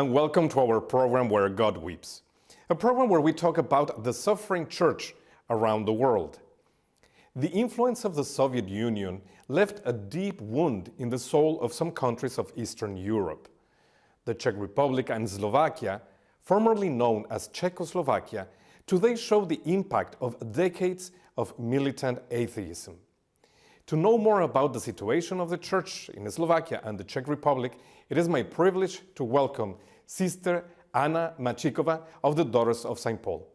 and welcome to our program Where God Weeps, a program where we talk about the suffering church around the world. The influence of the Soviet Union left a deep wound in the soul of some countries of Eastern Europe. The Czech Republic and Slovakia, formerly known as Czechoslovakia, today show the impact of decades of militant atheism. To know more about the situation of the church in Slovakia and the Czech Republic, it is my privilege to welcome Sister Anna Matikova of the Daughters of St. Paul.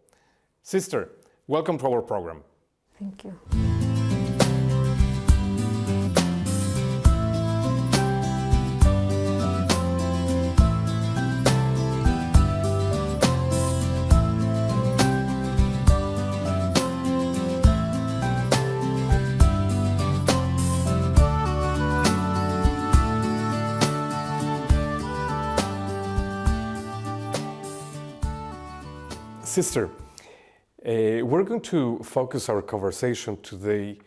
Sister, welcome to our program. Thank you. Sister, we're going to focus our conversation today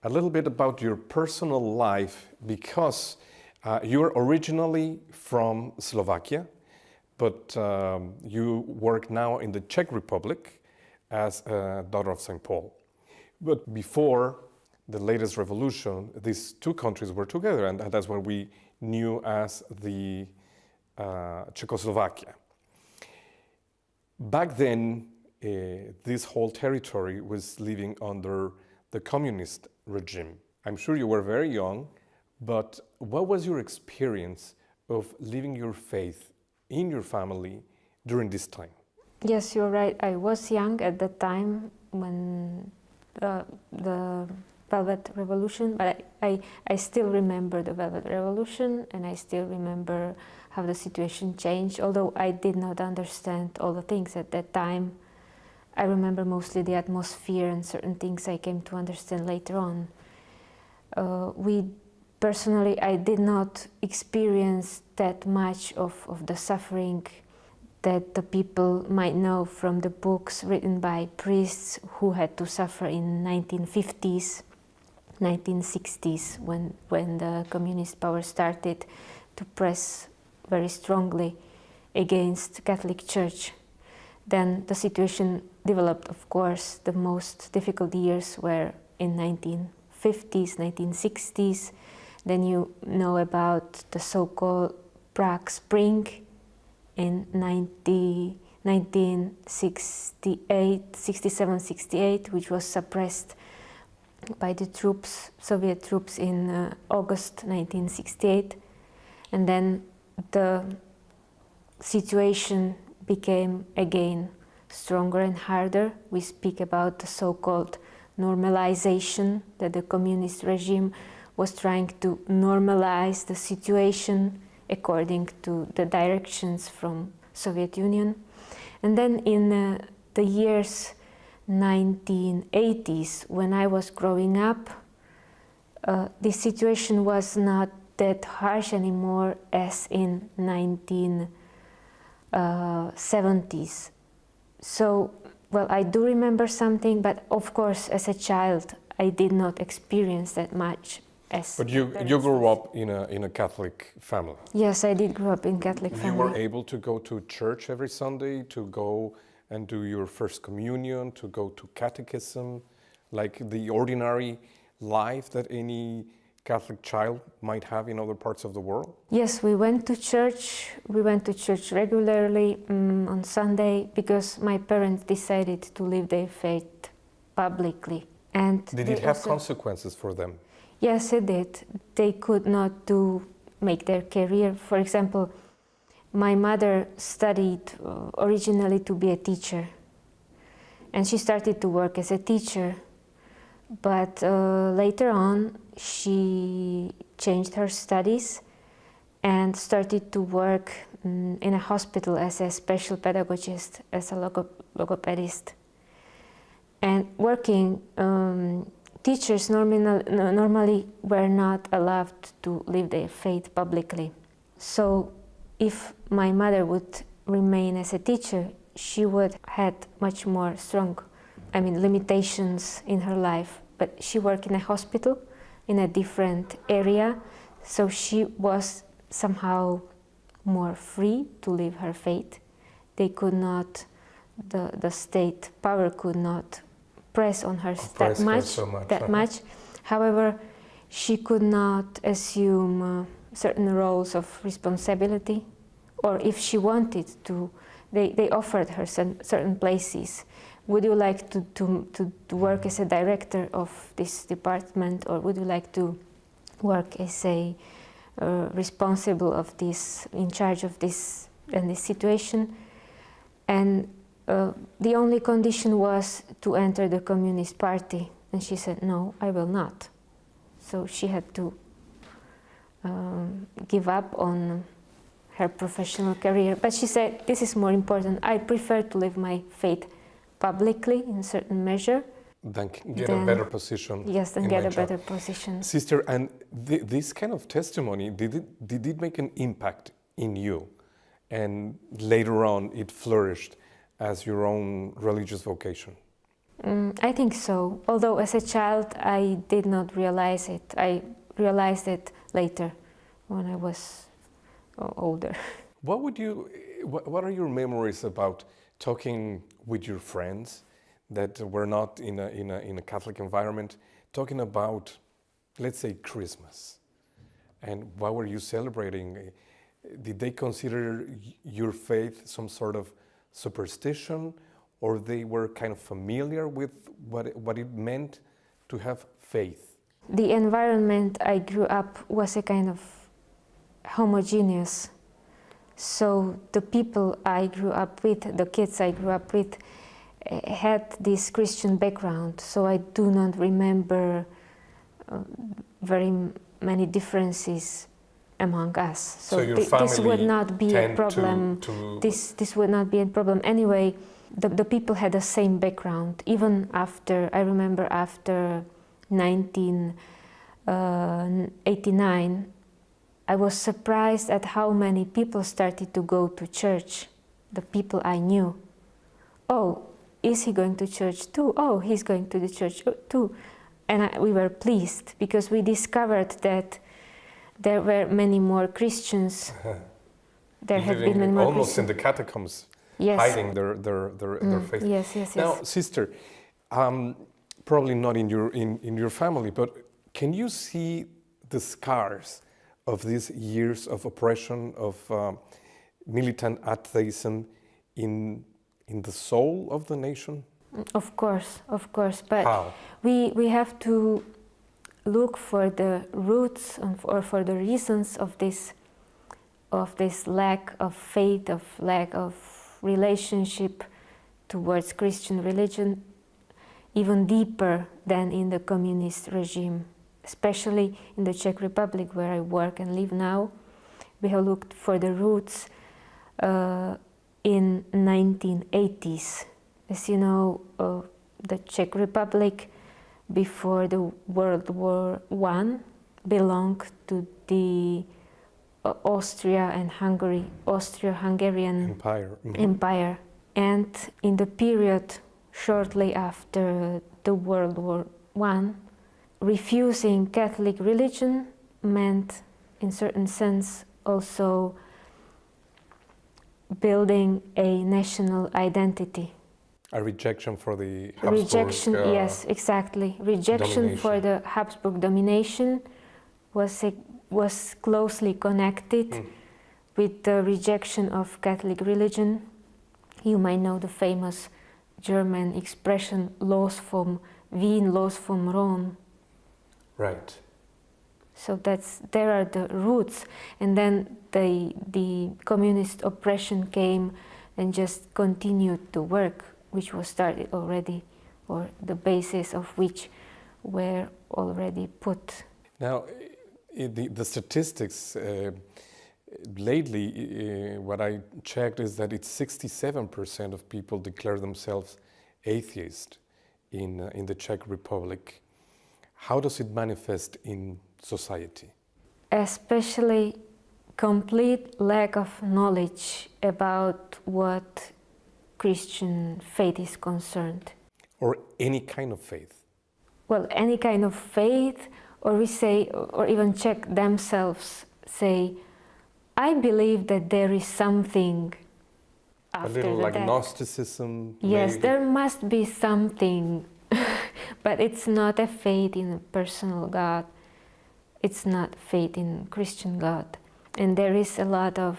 a little bit about your personal life because you're originally from Slovakia, but you work now in the Czech Republic as a daughter of St. Paul. But before the latest revolution, these two countries were together, and that's what we knew as the Czechoslovakia. Back then, this whole territory was living under the communist regime. I'm sure you were very young, but what was your experience of living your faith in your family during this time? Yes, you're right. I was young at the time when the Velvet Revolution, but I still remember the Velvet Revolution, and I still remember how the situation changed, although I did not understand all the things at that time. I remember mostly the atmosphere and certain things I came to understand later on. Personally, I did not experience that much of the suffering that the people might know from the books written by priests who had to suffer in 1950s, 1960s, when the communist power started to press very strongly against Catholic Church. Then the situation developed, of course. The most difficult years were in 1950s, 1960s. Then you know about the so-called Prague Spring in 1967-68, which was suppressed by the troops, Soviet troops, in August 1968. And then the situation became again stronger and harder. We speak about the so-called normalization, that the communist regime was trying to normalize the situation according to the directions from Soviet Union. And then in the years 1980s, when I was growing up, the situation was not that harsh anymore as in 1970s. So, well, I do remember something, but of course, as a child, I did not experience that much. But you grew up in a Catholic family. Yes, I did grow up in Catholic family. You were able to go to church every Sunday, to go and do your first communion, to go to catechism, like the ordinary life that any Catholic child might have in other parts of the world? Yes, we went to church. We went to church regularly on Sunday because my parents decided to live their faith publicly. And did it have consequences for them? Yes, it did. They could not make their career. For example, my mother studied originally to be a teacher, and she started to work as a teacher. But later on, she changed her studies and started to work in a hospital as a special pedagogist, as a logopedist. And working, teachers normally were not allowed to live their faith publicly. So if my mother would remain as a teacher, she would have much more limitations in her life. But she worked in a hospital in a different area, so she was somehow more free to live her faith. They could not, the state power could not press on her that much. However, she could not assume certain roles of responsibility, or if she wanted to, they offered her certain places. Would you like to work as a director of this department, or would you like to work as a responsible of this, in charge of this and this situation? And the only condition was to enter the Communist Party, and she said, no, I will not. So she had to give up on her professional career. But she said, this is more important. I prefer to live my faith publicly in a certain measure. Then get a better position. Yes, then get a better position. Sister, and this kind of testimony, did it make an impact in you? And later on, it flourished as your own religious vocation? I think so. Although as a child, I did not realize it. I realized it later, when I was older. What are your memories about talking with your friends that were not in a Catholic environment, talking about, let's say, Christmas? And what were you celebrating? Did they consider your faith some sort of superstition, or they were kind of familiar with what it meant to have faith? The environment I grew up was a kind of homogeneous. So the people I grew up with, the kids I grew up with, had this Christian background. So I do not remember very many differences among us. So your family this would not be a problem. This would not be a problem. Anyway, the people had the same background. Even after, I remember after 1989, I was surprised at how many people started to go to church, the people I knew. Oh, is he going to church too? Oh, he's going to the church too. And we were pleased because we discovered that there were many more Christians. There had been many more almost Christians. In the catacombs, yes. hiding their faith. Yes. Now, sister, probably not in your family, but can you see the scars of these years of oppression, of militant atheism in the soul of the nation? Of course. But how? We have to look for the roots or for the reasons of this lack of faith, of lack of relationship towards Christian religion, even deeper than in the communist regime, especially in the Czech Republic where I work and live now. We have looked for the roots in 1980s. As you know, the Czech Republic before the World War I belonged to the Austro-Hungarian Empire. And in the period shortly after the World War I, refusing Catholic religion meant, in certain sense, also building a national identity. A rejection for the Habsburg yes, exactly. Rejection for the Habsburg domination was closely connected with the rejection of Catholic religion. You might know the famous German expression, los vom Wien, los vom Rom. Right. So there are the roots, and then the communist oppression came and just continued to work, which was started already, or the basis of which were already put. Now, the statistics lately, what I checked is that it's 67% of people declare themselves atheist in the Czech Republic. How does it manifest in society? Especially complete lack of knowledge about what Christian faith is concerned. Or any kind of faith? Well, any kind of faith, or we say, or even Czech themselves say, I believe that there is something after A little the like death. Gnosticism? Yes, maybe? there must be something, but it's not a faith in a personal God. It's not faith in Christian God. And there is a lot of,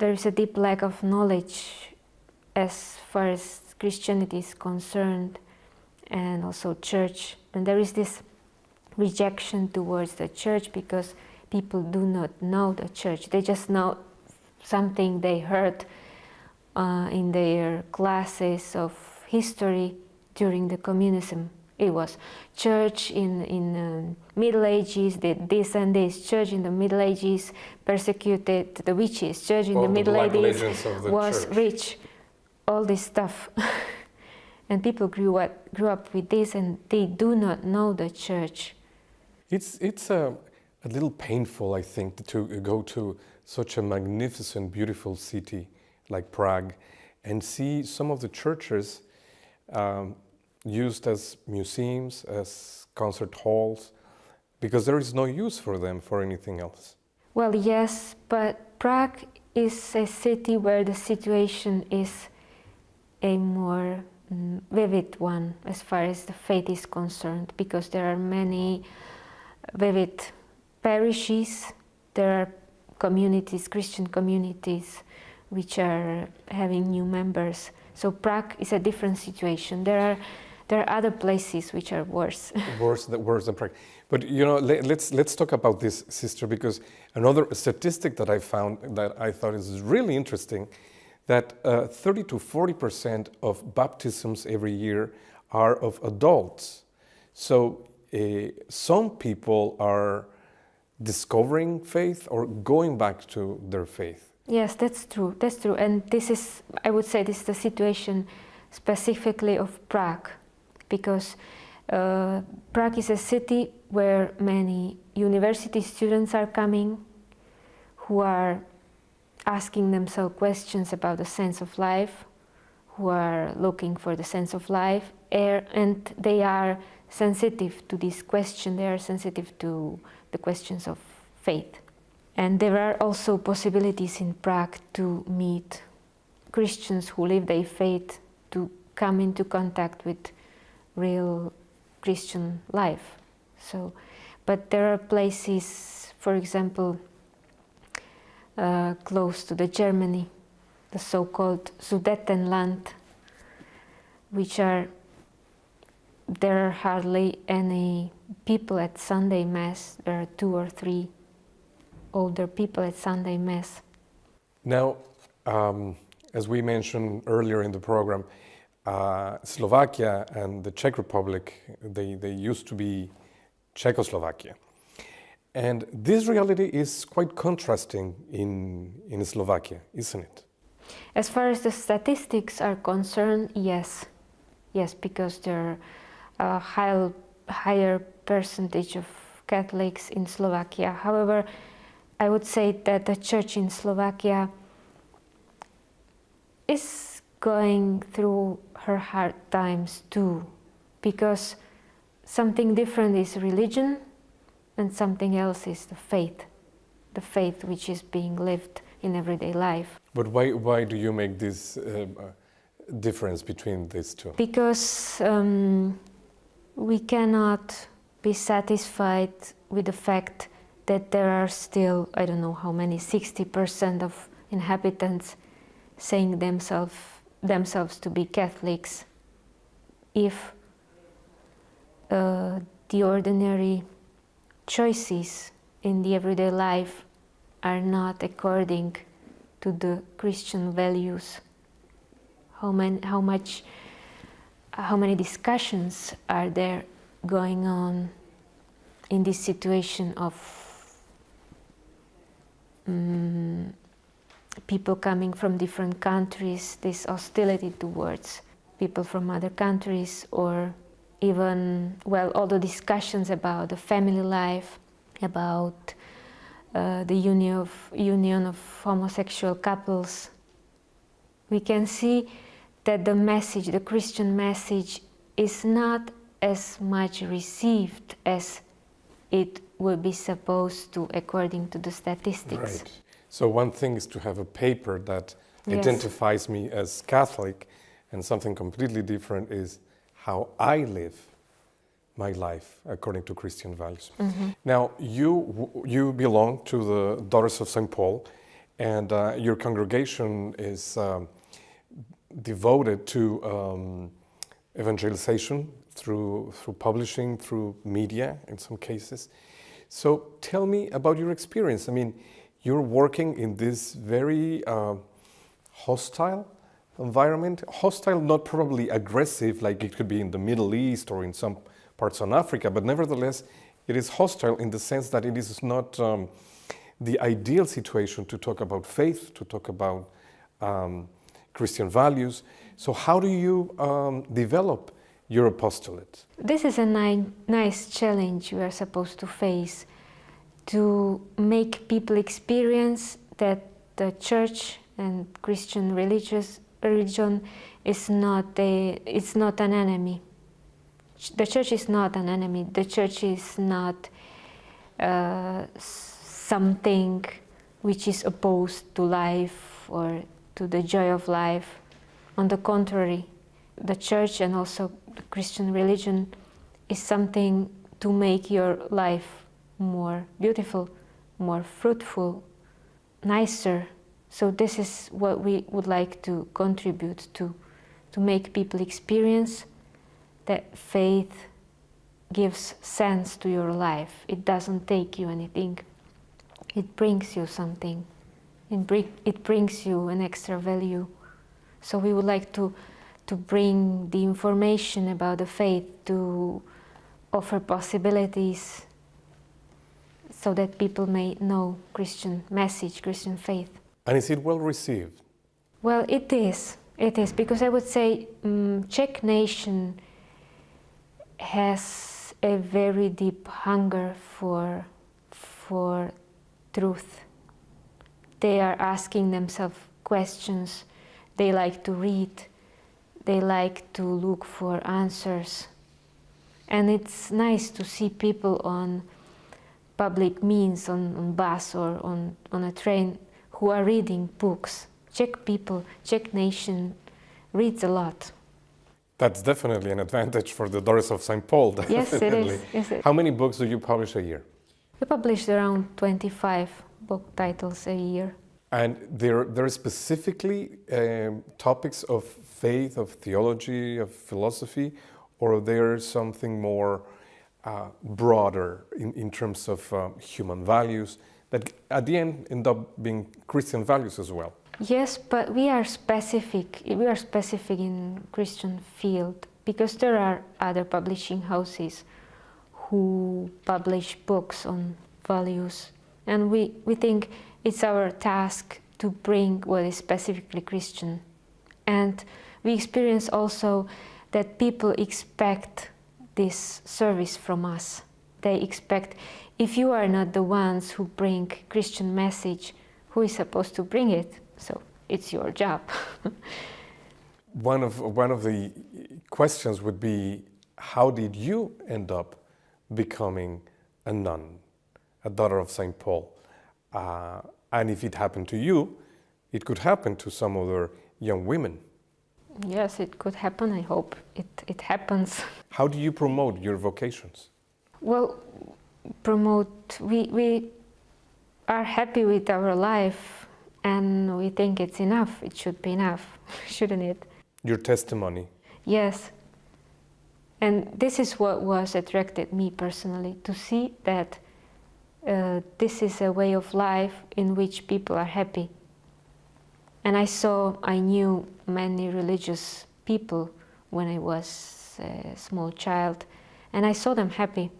there is a deep lack of knowledge as far as Christianity is concerned, and also church. And there is this rejection towards the church because people do not know the church. They just know something they heard in their classes of history during the communism. It was church in Middle Ages did this and this. Church in the Middle Ages persecuted the witches. Church in All the the Middle black Ages legends of the was church. rich. All this stuff. And people grew up with this, and they do not know the church. It's a little painful, I think, to go to such a magnificent, beautiful city like Prague and see some of the churches used as museums, as concert halls, because there is no use for them for anything else. Well, yes, but Prague is a city where the situation is a more vivid one as far as the faith is concerned, because there are many vivid parishes, there are communities, Christian communities, which are having new members. So Prague is a different situation. There are other places which are worse. worse than Prague. But you know, let's talk about this, sister, because another statistic that I found that I thought is really interesting, that 30 to 40% of baptisms every year are of adults. So some people are discovering faith or going back to their faith. Yes, that's true. That's true. And this is, I would say, this is the situation specifically of Prague, because Prague is a city where many university students are coming, who are asking themselves questions about the sense of life, who are looking for the sense of life, and they are sensitive to this question. They are sensitive to the questions of faith. And there are also possibilities in Prague to meet Christians who live their faith, to come into contact with real Christian life. So, but there are places, for example, close to the Germany, the so-called Sudetenland, which are, there are hardly any people at Sunday Mass. There are 2 or 3 older people at Sunday Mass. Now, as we mentioned earlier in the program, Slovakia and the Czech Republic, they used to be Czechoslovakia. And this reality is quite contrasting in Slovakia, isn't it? As far as the statistics are concerned, yes. Yes, because there are a higher percentage of Catholics in Slovakia. However, I would say that the church in Slovakia is going through her hard times too, because something different is religion and something else is the faith which is being lived in everyday life. But why do you make this difference between these two? Because we cannot be satisfied with the fact that there are still, I don't know how many, 60% of inhabitants saying themselves to be Catholics, if the ordinary choices in the everyday life are not according to the Christian values. How many discussions are there going on in this situation of people coming from different countries, this hostility towards people from other countries, or even, well, all the discussions about the family life, about the union of homosexual couples. We can see that the message, the Christian message, is not as much received as it would be supposed to according to the statistics. Right. So one thing is to have a paper that Yes. identifies me as Catholic, and something completely different is how I live my life according to Christian values. Now, you belong to the Daughters of St. Paul, and your congregation is devoted to evangelization through publishing, through media in some cases. So tell me about your experience. I mean, you're working in this very hostile environment. Hostile, not probably aggressive like it could be in the Middle East or in some parts of Africa, but nevertheless, it is hostile in the sense that it is not the ideal situation to talk about faith, to talk about Christian values. So how do you develop your apostolate? This is a nice challenge we are supposed to face, to make people experience that the church and Christian religion is not an enemy. The church is not an enemy. The church is not something which is opposed to life or to the joy of life. On the contrary, the church and also the Christian religion is something to make your life more beautiful, more fruitful, nicer. So this is what we would like to contribute to make people experience that faith gives sense to your life. It doesn't take you anything. It brings you something. It brings you an extra value. So we would like to bring the information about the faith, to offer possibilities so that people may know Christian message, Christian faith. And is it well received? Well, it is, because I would say Czech nation has a very deep hunger for truth. They are asking themselves questions. They like to read. They like to look for answers. And it's nice to see people on public means, on bus or on a train, who are reading books. Czech people, Czech nation reads a lot. That's definitely an advantage for the Daughters of St. Paul. Definitely. Yes, it is. Yes, it. How many books do you publish a year? We published around 25 book titles a year. And there are specifically topics of faith, of theology, of philosophy, or there is something more broader in terms of human values that at the end up being Christian values as well? Yes, but we are specific. We are specific in Christian field because there are other publishing houses who publish books on values, and we think it's our task to bring what is specifically Christian. And we experience also that people expect this service from us. They expect, if you are not the ones who bring Christian message, who is supposed to bring it? So it's your job. One of the questions would be, how did you end up becoming a nun, a daughter of St. Paul? And if it happened to you, it could happen to some other young women. Yes, it could happen. I hope it happens. How do you promote your vocations? Well, we are happy with our life and we think it's enough. It should be enough, shouldn't it? Your testimony. Yes. And this is what was attracted me personally, to see that this is a way of life in which people are happy. And I knew many religious people when I was a small child, and I saw them happy.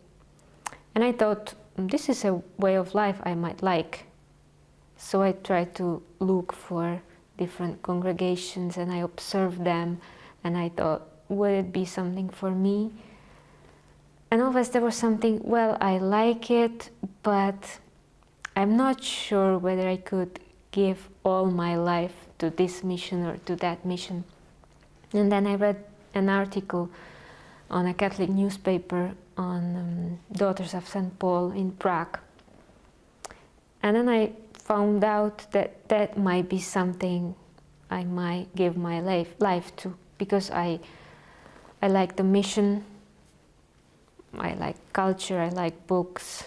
And I thought, this is a way of life I might like. So I tried to look for different congregations and I observed them, and I thought, would it be something for me? And always there was something, well, I like it, but I'm not sure whether I could give all my life to this mission or to that mission. And then I read an article on a Catholic newspaper on Daughters of St. Paul in Prague. And then I found out that that might be something I might give my life to, because I like the mission, I like culture, I like books,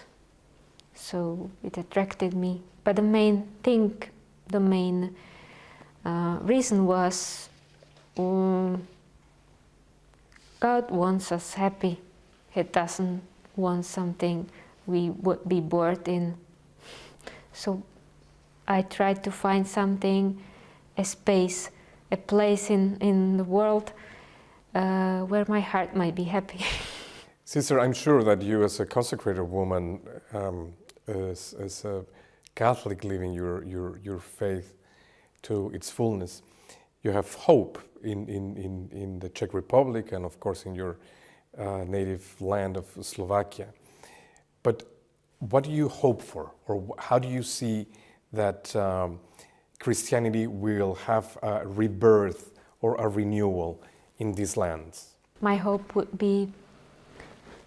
so it attracted me. But the main reason was God wants us happy. He doesn't want something we would be bored in. So I tried to find something, a space, a place in the world where my heart might be happy. Sister, I'm sure that you, as a consecrated woman, as a Catholic living your faith to its fullness, you have hope in the Czech Republic and, of course, in your native land of Slovakia. But what do you hope for, or how do you see that Christianity will have a rebirth or a renewal in these lands? My hope would be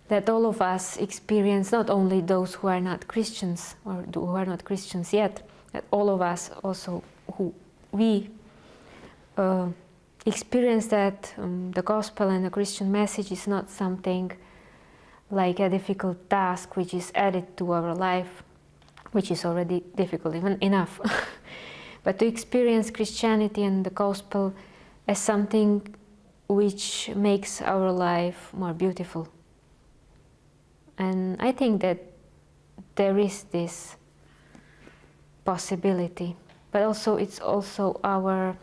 that all of us experience, not only those who are not Christians or who are not Christians yet, that all of us also we experience that the gospel and the Christian message is not something like a difficult task which is added to our life, which is already difficult enough. But to experience Christianity and the gospel as something which makes our life more beautiful. And I think that there is this possibility, but also it's also our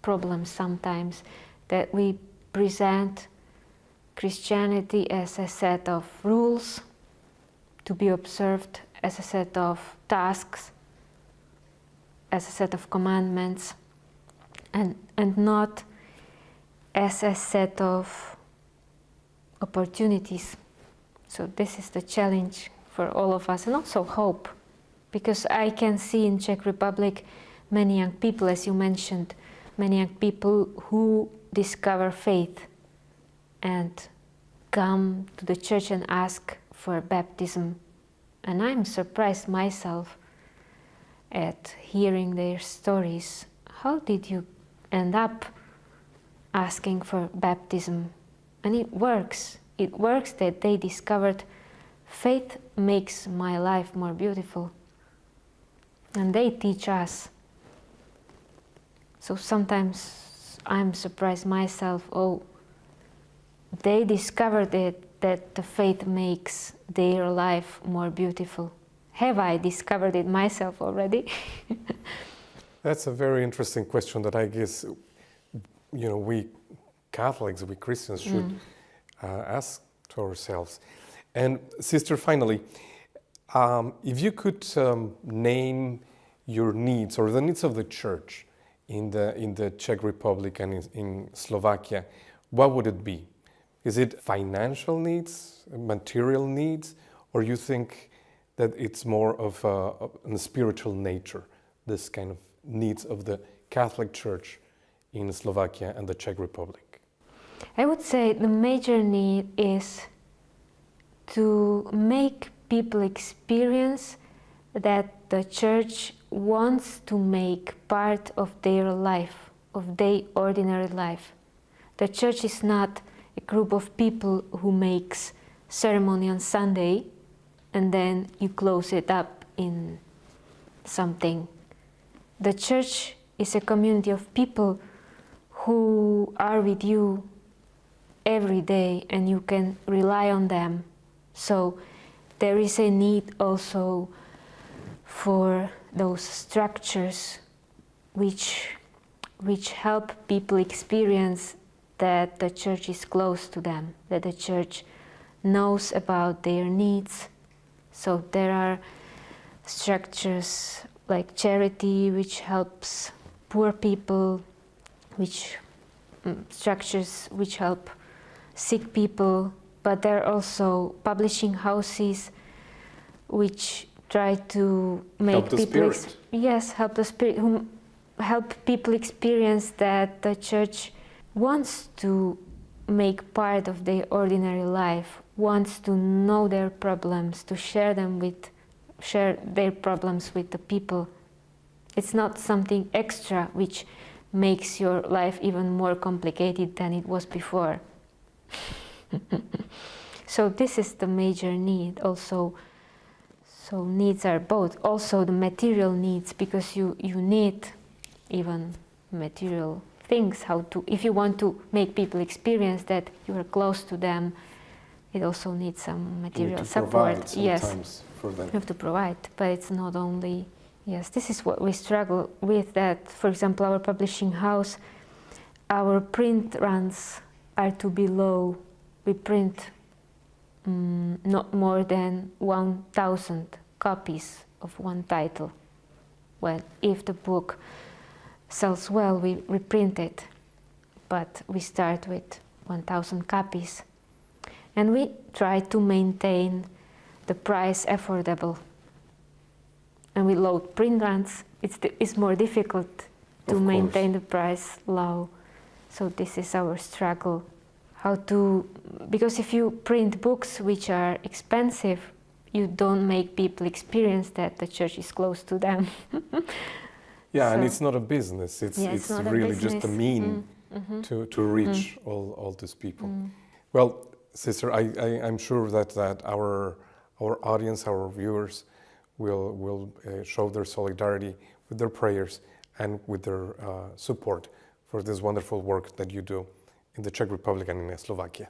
problem sometimes that we present Christianity as a set of rules to be observed, as a set of tasks, as a set of commandments, and not as a set of opportunities. So this is the challenge for all of us, and also hope, because I can see in Czech Republic many young people, as you mentioned, many young people who discover faith and come to the church and ask for baptism. And I'm surprised myself at hearing their stories. How did you end up asking for baptism? And it works. It works that they discovered faith makes my life more beautiful. And they teach us. So sometimes I'm surprised myself, they discovered that the faith makes their life more beautiful. Have I discovered it myself already? That's a very interesting question that I guess, we Catholics, we Christians should ask to ourselves. And Sister, finally, if you could name your needs or the needs of the Church in the Czech Republic and in Slovakia, what would it be? Is it financial needs, material needs, or you think that it's more of a spiritual nature, this kind of needs of the Catholic Church in Slovakia and the Czech Republic? I would say the major need is to make people experience that the Church wants to make part of their life, of their ordinary life. The Church is not a group of people who makes ceremony on Sunday and then you close it up in something. The Church is a community of people who are with you every day and you can rely on them. So there is a need also for those structures which help people experience that the Church is close to them, that the Church knows about their needs. So there are structures like charity, which helps poor people, structures which help sick people, but there are also publishing houses which try to make help the people spirit. Help the spirit, who help people experience that the Church wants to make part of their ordinary life wants to know their problems, to share their problems with the people. It's not something extra which makes your life even more complicated than it was before. So this is the major need also. So needs are both. Also the material needs, because you need even material things, if you want to make people experience that you are close to them, it also needs some material support. Yes, for them. You have to provide, but it's not only. Yes, this is what we struggle with. That, for example, our publishing house, our print runs are to be low. We print not more than 1,000 copies of one title. Well, if the book sells well, we reprint it, but we start with 1,000 copies. And we try to maintain the price affordable. And with low print runs, it's more difficult to maintain the price low. So this is our struggle. Because if you print books which are expensive, you don't make people experience that the church is close to them. Yeah, so, and it's not a business. It's really just a mean to reach all these people. Well, sister, I'm sure that our audience, our viewers, will show their solidarity with their prayers and with their support for this wonderful work that you do in the Czech Republic and in Slovakia.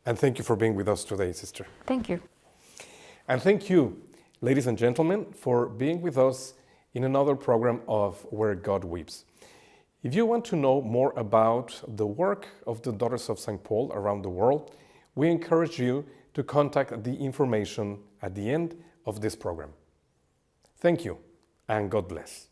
And thank you for being with us today, sister. Thank you. And thank you, ladies and gentlemen, for being with us in another program of Where God Weeps. If you want to know more about the work of the Daughters of St. Paul around the world, we encourage you to contact the information at the end of this program. Thank you, and God bless.